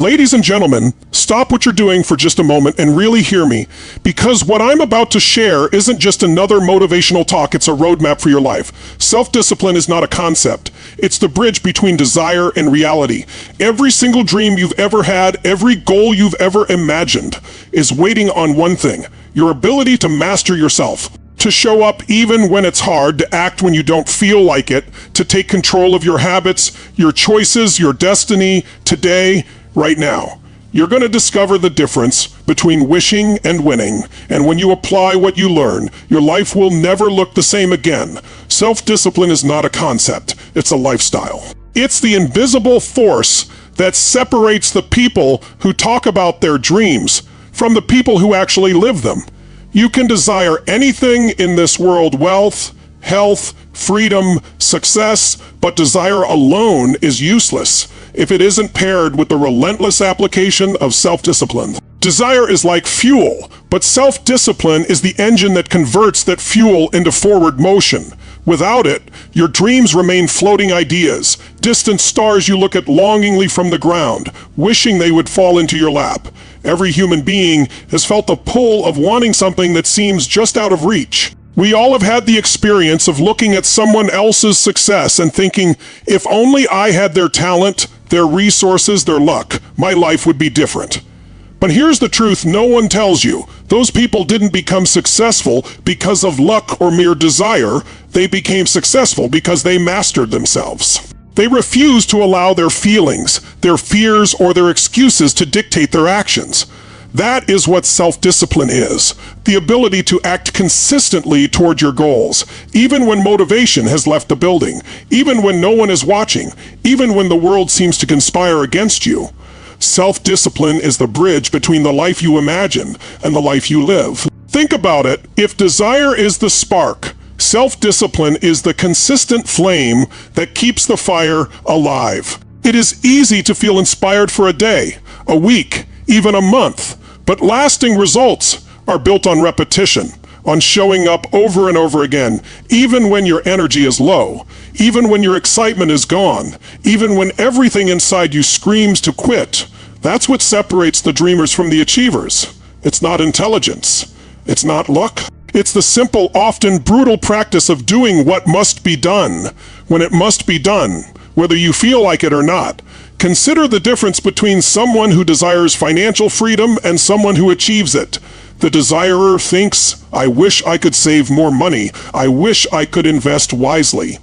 Ladies and gentlemen, stop what you're doing for just a moment and really hear me, because what I'm about to share isn't just another motivational talk, it's a roadmap for your life. Self-discipline is not a concept. It's the bridge between desire and reality. Every single dream you've ever had, every goal you've ever imagined is waiting on one thing: your ability to master yourself. To show up even when it's hard, to act when you don't feel like it, to take control of your habits, your choices, your destiny, today, right now. You're going to discover the difference between wishing and winning, and when you apply what you learn, your life will never look the same again. Self-discipline is not a concept, it's a lifestyle. It's the invisible force that separates the people who talk about their dreams from the people who actually live them. You can desire anything in this world: wealth, health, freedom, success, but desire alone is useless if it isn't paired with the relentless application of self-discipline. Desire is like fuel, but self-discipline is the engine that converts that fuel into forward motion. Without it, your dreams remain floating ideas, distant stars you look at longingly from the ground, wishing they would fall into your lap. Every human being has felt the pull of wanting something that seems just out of reach. We all have had the experience of looking at someone else's success and thinking, if only I had their talent, their resources, their luck, my life would be different. But here's the truth no one tells you. Those people didn't become successful because of luck or mere desire. They became successful because they mastered themselves. They refused to allow their feelings, their fears, or their excuses to dictate their actions. That is what self-discipline is: the ability to act consistently toward your goals, even when motivation has left the building, even when no one is watching, even when the world seems to conspire against you. Self-discipline is the bridge between the life you imagine and the life you live. Think about it. If desire is the spark, self-discipline is the consistent flame that keeps the fire alive. It is easy to feel inspired for a day, a week, even a month, but lasting results are built on repetition, on showing up over and over again, even when your energy is low, even when your excitement is gone, even when everything inside you screams to quit. That's what separates the dreamers from the achievers. It's not intelligence. It's not luck. It's the simple, often brutal practice of doing what must be done, when it must be done, whether you feel like it or not. Consider the difference between someone who desires financial freedom and someone who achieves it. The desirer thinks, I wish I could save more money. I wish I could invest wisely.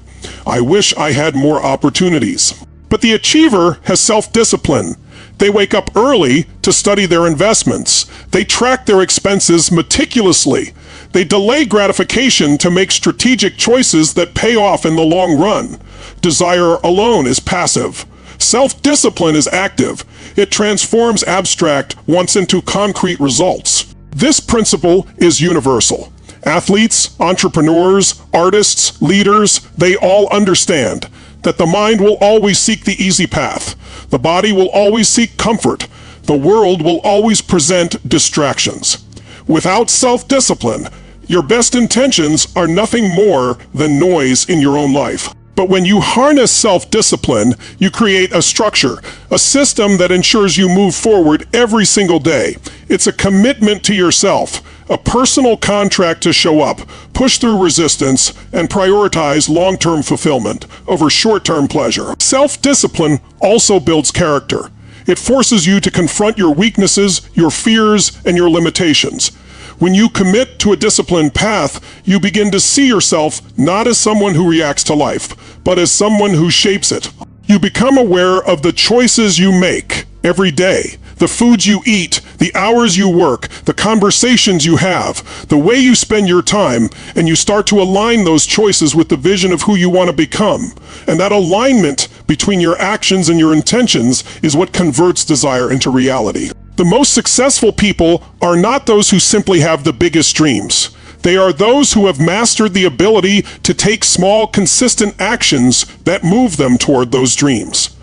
I wish I had more opportunities. But the achiever has self-discipline. They wake up early to study their investments. They track their expenses meticulously. They delay gratification to make strategic choices that pay off in the long run. Desire alone is passive. Self-discipline is active. It transforms abstract wants into concrete results. This principle is universal. Athletes, entrepreneurs, artists, leaders, they all understand that the mind will always seek the easy path. The body will always seek comfort. The world will always present distractions. Without self-discipline, your best intentions are nothing more than noise in your own life. But when you harness self-discipline, you create a structure, a system that ensures you move forward every single day. It's a commitment to yourself, a personal contract to show up, push through resistance, and prioritize long-term fulfillment over short-term pleasure. Self-discipline also builds character. It forces you to confront your weaknesses, your fears, and your limitations. When you commit to a disciplined path, you begin to see yourself not as someone who reacts to life, but as someone who shapes it. You become aware of the choices you make every day, the foods you eat, the hours you work, the conversations you have, the way you spend your time, and you start to align those choices with the vision of who you want to become. And that alignment between your actions and your intentions is what converts desire into reality. The most successful people are not those who simply have the biggest dreams. They are those who have mastered the ability to take small, consistent actions that move them toward those dreams.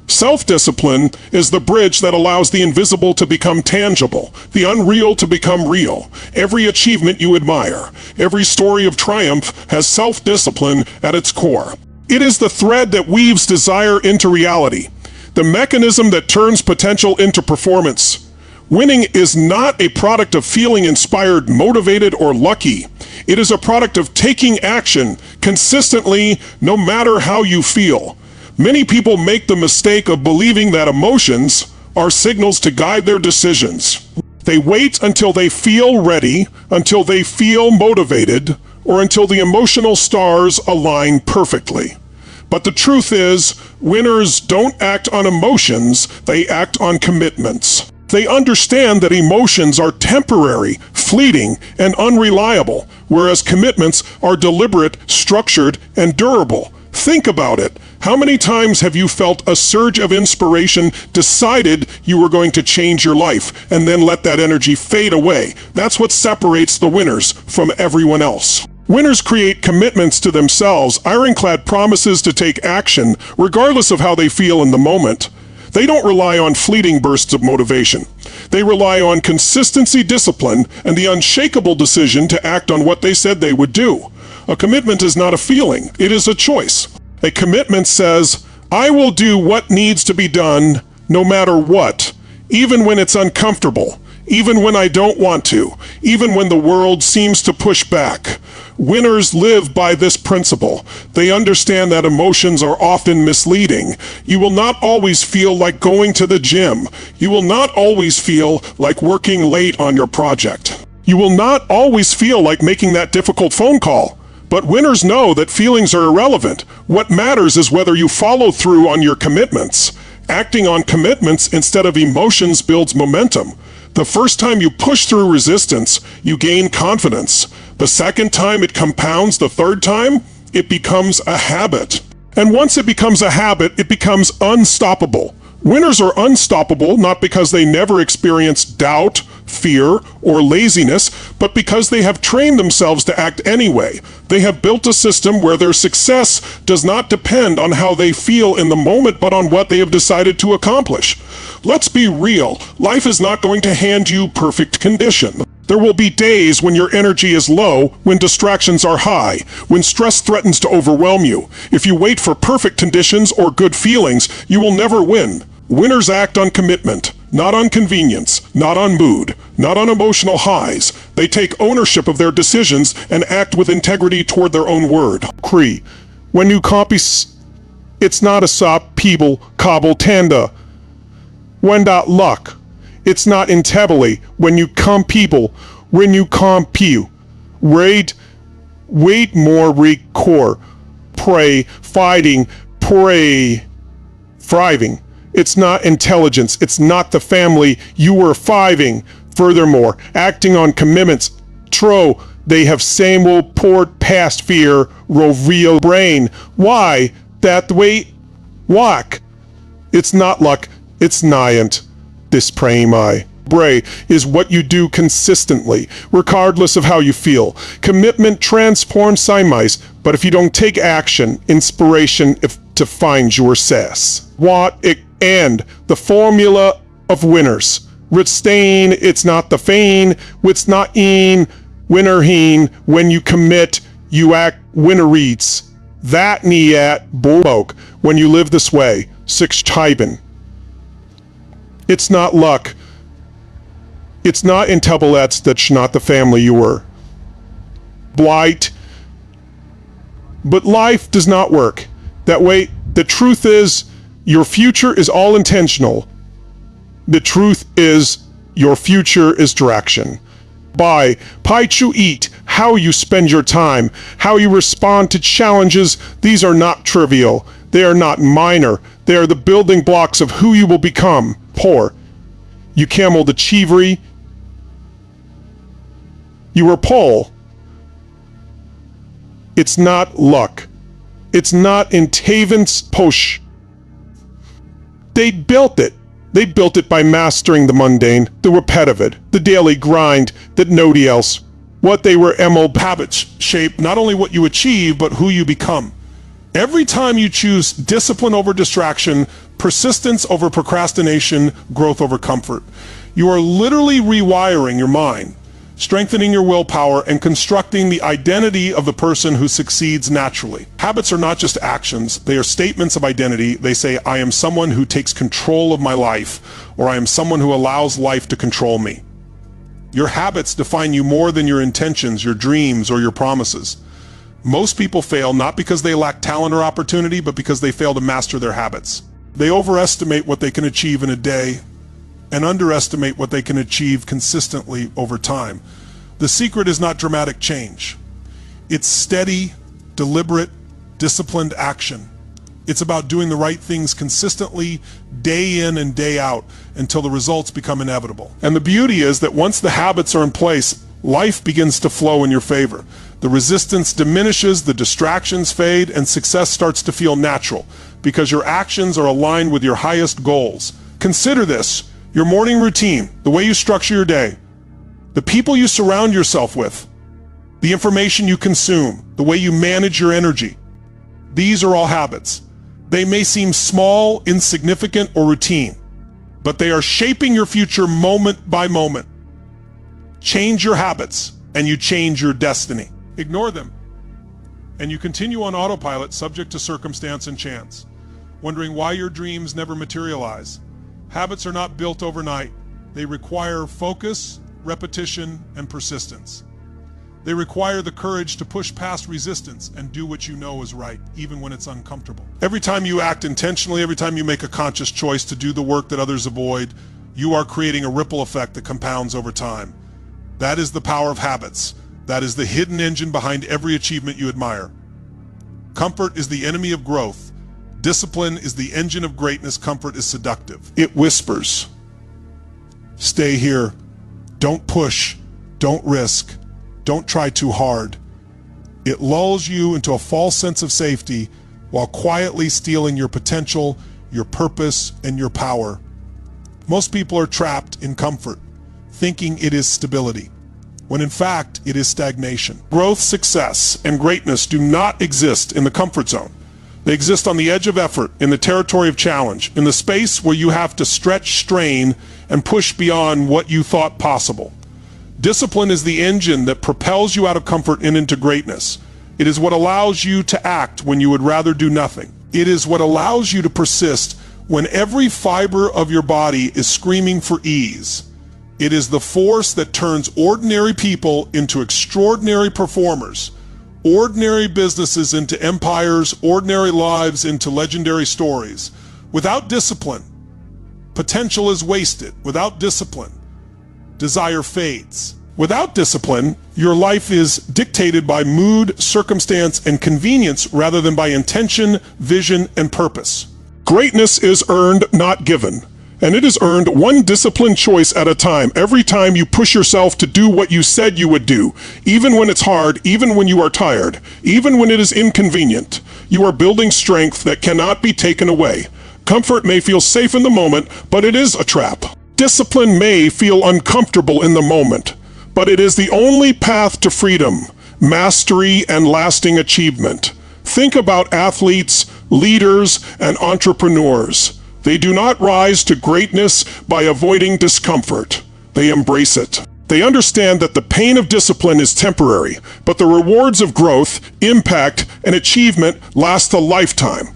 Self-discipline is the bridge that allows the invisible to become tangible, the unreal to become real. Every achievement you admire, every story of triumph has self-discipline at its core. It is the thread that weaves desire into reality. the mechanism that turns potential into performance. Winning is not a product of feeling inspired, motivated, or lucky. It is a product of taking action consistently, no matter how you feel. Many people make the mistake of believing that emotions are signals to guide their decisions. They wait until they feel ready, until they feel motivated, or until the emotional stars align perfectly. But the truth is, winners don't act on emotions, they act on commitments. They understand that emotions are temporary, fleeting, and unreliable, whereas commitments are deliberate, structured, and durable. Think about it. How many times have you felt a surge of inspiration, decided you were going to change your life, and then let that energy fade away? That's what separates the winners from everyone else. Winners create commitments to themselves, ironclad promises to take action, regardless of how they feel in the moment. They don't rely on fleeting bursts of motivation. They rely on consistency, discipline, and the unshakable decision to act on what they said they would do. A commitment is not a feeling, it is a choice. A commitment says, I will do what needs to be done, no matter what, even when it's uncomfortable, even when I don't want to, even when the world seems to push back. Winners live by this principle. They understand that emotions are often misleading. You will not always feel like going to the gym. You will not always feel like working late on your project. You will not always feel like making that difficult phone call. But winners know that feelings are irrelevant. What matters is whether you follow through on your commitments. Acting on commitments instead of emotions builds momentum. The first time you push through resistance, you gain confidence. The second time it compounds, the third time, it becomes a habit. And once it becomes a habit, it becomes unstoppable. Winners are unstoppable not because they never experience doubt, fear, or laziness, but because they have trained themselves to act anyway. They have built a system where their success does not depend on how they feel in the moment, but on what they have decided to accomplish. Let's be real. Life is not going to hand you perfect condition. There will be days when your energy is low, when distractions are high, when stress threatens to overwhelm you. If you wait for perfect conditions or good feelings, you will never win. Winners act on commitment, not on convenience, not on mood, not on emotional highs. They take ownership of their decisions and act with integrity toward their own word. Cree, when you copy, it's not a sop, people, cobble, tanda. When that luck, it's not intably. When you come people, when you come pew. Wait more record. Pray, fighting, pray, thriving. It's not intelligence. It's not the family you were fiving. Furthermore, acting on commitments. Tro, they have same old poured past fear, real brain. Why? That way, walk. It's not luck. It's niant. This praying I. Bray is what you do consistently, regardless of how you feel. Commitment transforms Simise, but if you don't take action, inspiration to find your success. What it and the formula of winners. Ritstein, it's not the feign, it's not een, winnerheen. When you commit, you act winner reads. That knee at bulbok. When you live this way, six chiben. It's not luck. It's not in Tebelets that's not the family you were. Blight. But life does not work that way. The truth is, your future is all intentional. The truth is, your future is direction. By Paichu eat, how you spend your time, how you respond to challenges, these are not trivial. They are not minor. They are the building blocks of who you will become. Poor. You camel the chivery. You were Paul. It's not luck. It's not in Taven's push. They built it. They built it by mastering the mundane, the repetitive, the daily grind that nobody else. What they were ML habits shape not only what you achieve, but who you become. Every time you choose discipline over distraction, persistence over procrastination, growth over comfort, you are literally rewiring your mind. strengthening your willpower, and constructing the identity of the person who succeeds naturally. Habits are not just actions, they are statements of identity. They say, I am someone who takes control of my life, or I am someone who allows life to control me. Your habits define you more than your intentions, your dreams, or your promises. Most people fail not because they lack talent or opportunity, but because they fail to master their habits. They overestimate what they can achieve in a day and underestimate what they can achieve consistently over time. The secret is not dramatic change. It's steady, deliberate, disciplined action. It's about doing the right things consistently, day in and day out, until the results become inevitable. And the beauty is that once the habits are in place, life begins to flow in your favor. The resistance diminishes, the distractions fade, and success starts to feel natural because your actions are aligned with your highest goals. Consider this: your morning routine, the way you structure your day, the people you surround yourself with, the information you consume, the way you manage your energy. These are all habits. They may seem small, insignificant, or routine, but they are shaping your future moment by moment. Change your habits, and you change your destiny. Ignore them, and you continue on autopilot, subject to circumstance and chance, wondering why your dreams never materialize. Habits are not built overnight. They require focus, repetition, and persistence. They require the courage to push past resistance and do what you know is right, even when it's uncomfortable. Every time you act intentionally, every time you make a conscious choice to do the work that others avoid, you are creating a ripple effect that compounds over time. That is the power of habits. That is the hidden engine behind every achievement you admire. Comfort is the enemy of growth. Discipline is the engine of greatness. Comfort is seductive. It whispers, stay here, don't push, don't risk, don't try too hard. It lulls you into a false sense of safety while quietly stealing your potential, your purpose, and your power. Most people are trapped in comfort, thinking it is stability, when in fact it is stagnation. Growth, success, and greatness do not exist in the comfort zone. They exist on the edge of effort, in the territory of challenge, in the space where you have to stretch, strain, and push beyond what you thought possible. Discipline is the engine that propels you out of comfort and into greatness. It is what allows you to act when you would rather do nothing. It is what allows you to persist when every fiber of your body is screaming for ease. It is the force that turns ordinary people into extraordinary performers, ordinary businesses into empires, ordinary lives into legendary stories. Without discipline, potential is wasted. Without discipline, desire fades. Without discipline, your life is dictated by mood, circumstance, and convenience rather than by intention, vision, and purpose. Greatness is earned, not given. And it is earned one disciplined choice at a time. Every time you push yourself to do what you said you would do, even when it's hard, even when you are tired, even when it is inconvenient, you are building strength that cannot be taken away. Comfort may feel safe in the moment, but it is a trap. Discipline may feel uncomfortable in the moment, but it is the only path to freedom, mastery, and lasting achievement. Think about athletes, leaders, and entrepreneurs. They do not rise to greatness by avoiding discomfort. They embrace it. They understand that the pain of discipline is temporary, but the rewards of growth, impact, and achievement last a lifetime.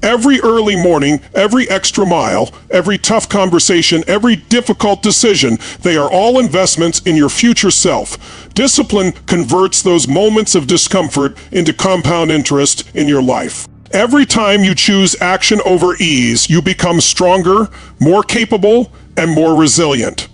Every early morning, every extra mile, every tough conversation, every difficult decision, they are all investments in your future self. Discipline converts those moments of discomfort into compound interest in your life. Every time you choose action over ease, you become stronger, more capable, and more resilient.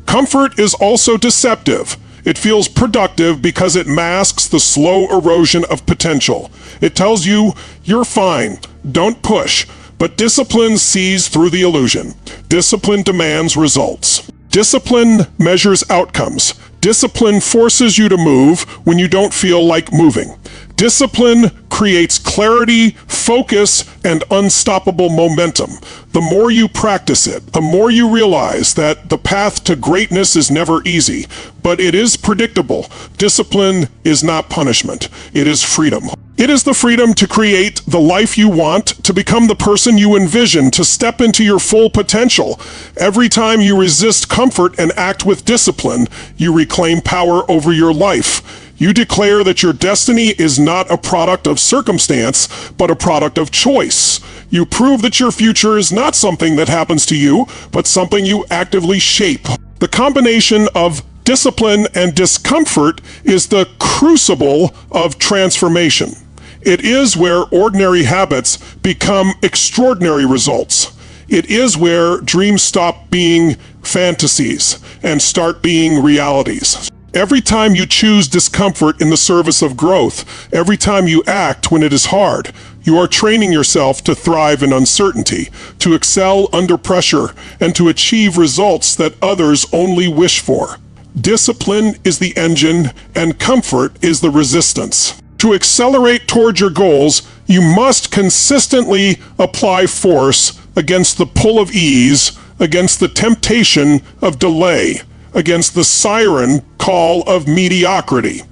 Comfort is also deceptive. It feels productive because it masks the slow erosion of potential. It tells you, you're fine, don't push. But discipline sees through the illusion. Discipline demands results. Discipline measures outcomes. Discipline forces you to move when you don't feel like moving. Discipline creates clarity, focus, and unstoppable momentum. The more you practice it, the more you realize that the path to greatness is never easy, but it is predictable. Discipline is not punishment, it is freedom. It is the freedom to create the life you want, to become the person you envision, to step into your full potential. Every time you resist comfort and act with discipline, you reclaim power over your life. You declare that your destiny is not a product of circumstance, but a product of choice. You prove that your future is not something that happens to you, but something you actively shape. The combination of discipline and discomfort is the crucible of transformation. It is where ordinary habits become extraordinary results. It is where dreams stop being fantasies and start being realities. Every time you choose discomfort in the service of growth, every time you act when it is hard, you are training yourself to thrive in uncertainty, to excel under pressure, and to achieve results that others only wish for. Discipline is the engine, and comfort is the resistance. To accelerate toward your goals, you must consistently apply force against the pull of ease, against the temptation of delay, against the siren call of mediocrity.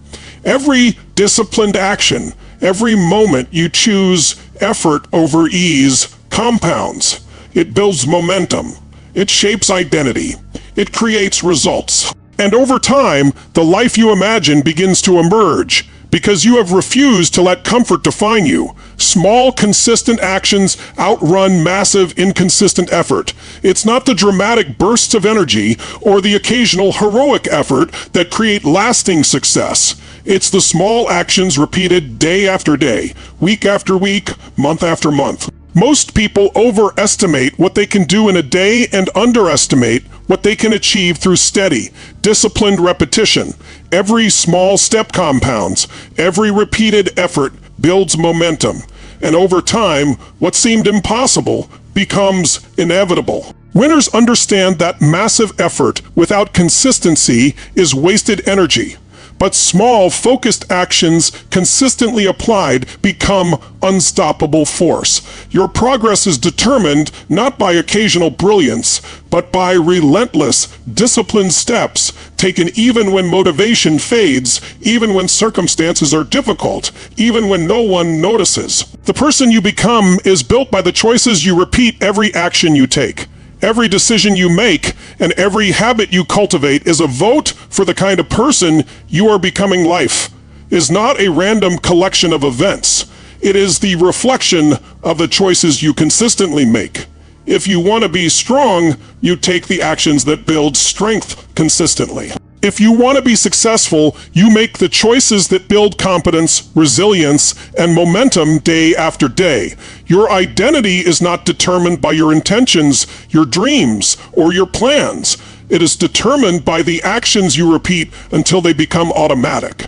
Every disciplined action, every moment you choose effort over ease, compounds. It builds momentum. It shapes identity. It creates results. And over time, the life you imagine begins to emerge because you have refused to let comfort define you. Small, consistent actions outrun massive, inconsistent effort. It's not the dramatic bursts of energy or the occasional heroic effort that create lasting success. It's the small actions repeated day after day, week after week, month after month. Most people overestimate what they can do in a day and underestimate what they can achieve through steady, disciplined repetition. Every small step compounds. Every repeated effort builds momentum. And over time, what seemed impossible becomes inevitable. Winners understand that massive effort without consistency is wasted energy. But small, focused actions consistently applied become unstoppable force. Your progress is determined not by occasional brilliance, but by relentless, disciplined steps taken even when motivation fades, even when circumstances are difficult, even when no one notices. The person you become is built by the choices you repeat every action you take. Every decision you make and every habit you cultivate is a vote for the kind of person you are becoming. Life is not a random collection of events. It is the reflection of the choices you consistently make. If you want to be strong, you take the actions that build strength consistently. If you want to be successful, you make the choices that build competence, resilience, and momentum day after day. Your identity is not determined by your intentions, your dreams, or your plans. It is determined by the actions you repeat until they become automatic.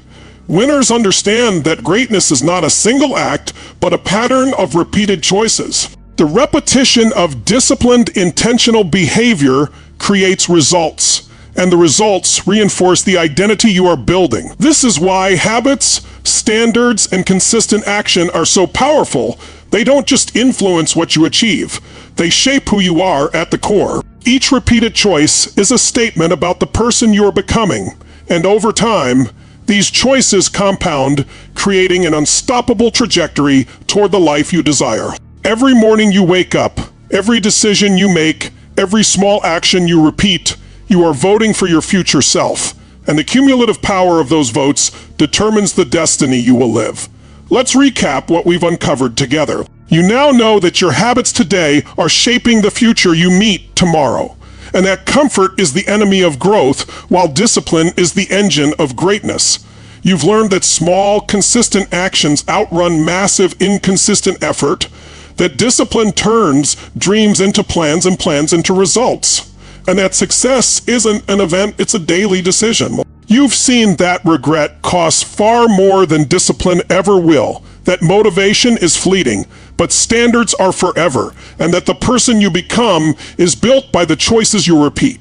Winners understand that greatness is not a single act, but a pattern of repeated choices. The repetition of disciplined, intentional behavior creates results. And the results reinforce the identity you are building. This is why habits, standards, and consistent action are so powerful. They don't just influence what you achieve. They shape who you are at the core. Each repeated choice is a statement about the person you are becoming. And over time, these choices compound, creating an unstoppable trajectory toward the life you desire. Every morning you wake up, every decision you make, every small action you repeat, you are voting for your future self, and the cumulative power of those votes determines the destiny you will live. Let's recap what we've uncovered together. You now know that your habits today are shaping the future you meet tomorrow, and that comfort is the enemy of growth, while discipline is the engine of greatness. You've learned that small, consistent actions outrun massive, inconsistent effort, that discipline turns dreams into plans and plans into results. And that success isn't an event, it's a daily decision. You've seen that regret costs far more than discipline ever will, that motivation is fleeting, but standards are forever, and that the person you become is built by the choices you repeat.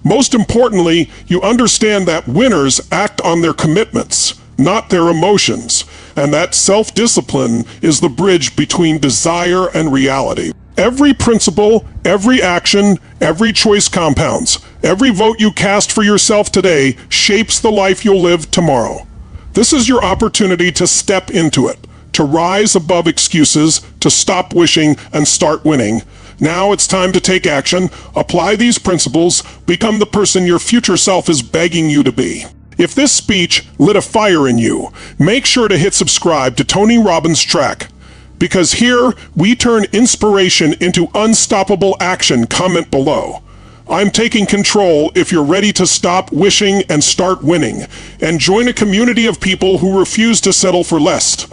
Most importantly, you understand that winners act on their commitments, not their emotions, and that self-discipline is the bridge between desire and reality. Every principle, every action, every choice compounds. Every vote you cast for yourself today shapes the life you'll live tomorrow. This is your opportunity to step into it, to rise above excuses, to stop wishing, and start winning. Now it's time to take action, apply these principles, become the person your future self is begging you to be. If this speech lit a fire in you, make sure to hit subscribe to Tony Robbins' track. Because here, we turn inspiration into unstoppable action. Comment below. I'm taking control if you're ready to stop wishing and start winning, and join a community of people who refuse to settle for less.